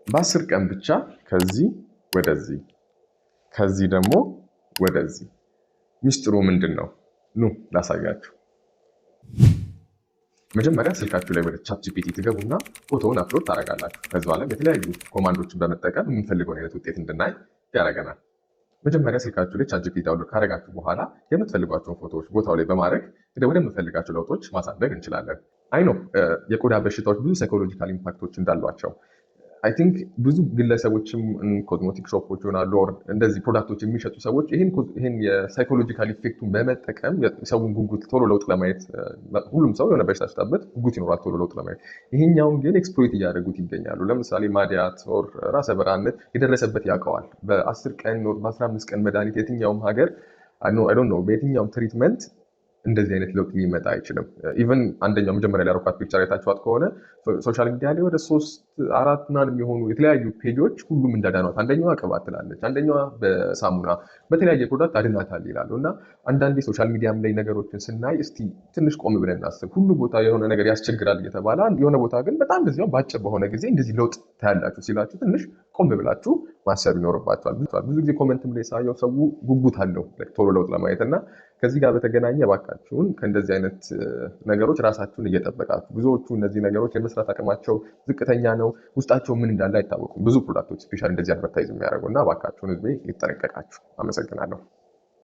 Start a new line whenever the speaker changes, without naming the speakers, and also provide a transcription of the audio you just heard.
በ10 ቀን ብቻ ከዚህ ወደዚህ ከዚህ ደግሞ ወደዚህ። ሚስጥሩ ምንድነው? ኑ ላሳያችሁ። መጀመሪያ ስልካችሁ ላይ ወደ ChatGPT ትገቡና ፎቶውን አፕሎድ ታደርጋላችሁ። ከዛ በኋላ የተለያዩ ኮማንዶችን በመጠቀም የምንፈልገውን አይነት ውጤት እንድናይ ያደርገናል። መጀመሪያ ስልካችሁ ላይ ChatGPT ዳውንሎድ ካደረጋችሁ በኋላ የምትፈልጓቸውን ፎቶዎች ቦታው ላይ በማድረግ ወደምትፈልጋቸው ለውጦች ማሳደግ እንችላለን። አይ ኖ የቆዳ በሽታዎች ብዙ ሳይኮሎጂካል ኢምፓክቶች እንዳሏቸው አይ ቲንክ ብዙ ግለሰቦችም ኮዝሞቲክ ሾፖች ይሆናሉ እንደዚህ ፕሮዳክቶች የሚሸጡ ሰዎች ይህን የሳይኮሎጂካል ኢፌክቱን በመጠቀም ሰውን ጉጉት ቶሎ ለውጥ ለማየት ሁሉም ሰው የሆነ በሽታ ሲታበት ጉጉት ይኖራል ቶሎ ለውጥ ለማየት። ይሄኛውን ግን ኤክስፕሎይት እያደረጉት ይገኛሉ። ለምሳሌ ማዲያት ኦር ራሰ በራነት የደረሰበት ያውቀዋል። በ10 ቀን በ15 ቀን መድኃኒት የትኛውም ሀገር አይ ዶንት ኖ በየትኛውም ትሪትመንት እንደዚህ አይነት ለውጥ ሊመጣ አይችልም። ኢቨን አንደኛው መጀመሪያ ላይ ያረኳት ፒክቸር አይታችኋት ከሆነ ሶሻል ሚዲያ ላይ ወደ 3-4 ምናምን የሚሆኑ የተለያዩ ፔጆች ሁሉም እንዳዳኗት፣ አንደኛዋ ቅባት ትላለች፣ አንደኛዋ በሳሙና በተለያየ ፕሮዳክት አድናታል ይላሉ። እና አንዳንዴ ሶሻል ሚዲያም ላይ ነገሮችን ስናይ እስቲ ትንሽ ቆም ብለን እናስብ። ሁሉ ቦታ የሆነ ነገር ያስቸግራል እየተባለ የሆነ ቦታ ግን በጣም በዚያው በአጭር በሆነ ጊዜ እንደዚህ ለውጥ ታያላችሁ ሲላችሁ ትንሽ ቆም ብላችሁ ማሰብ ይኖርባቸዋል። ብዙ ጊዜ ኮመንትም ላይ ሳየው ሰው ጉጉት አለው ቶሎ ለውጥ ለማየት እና ከዚህ ጋር በተገናኘ እባካችሁን ከእንደዚህ አይነት ነገሮች ራሳችሁን እየጠበቃችሁ። ብዙዎቹ እነዚህ ነገሮች የመስራት አቅማቸው ዝቅተኛ ነው። ውስጣቸው ምን እንዳለ አይታወቁም። ብዙ ፕሮዳክቶች ስፔሻሊ እንደዚህ አድቨርታይዝ የሚያደርጉ እና እባካችሁን ህዝቤ ሊጠነቀቃችሁ። አመሰግናለሁ።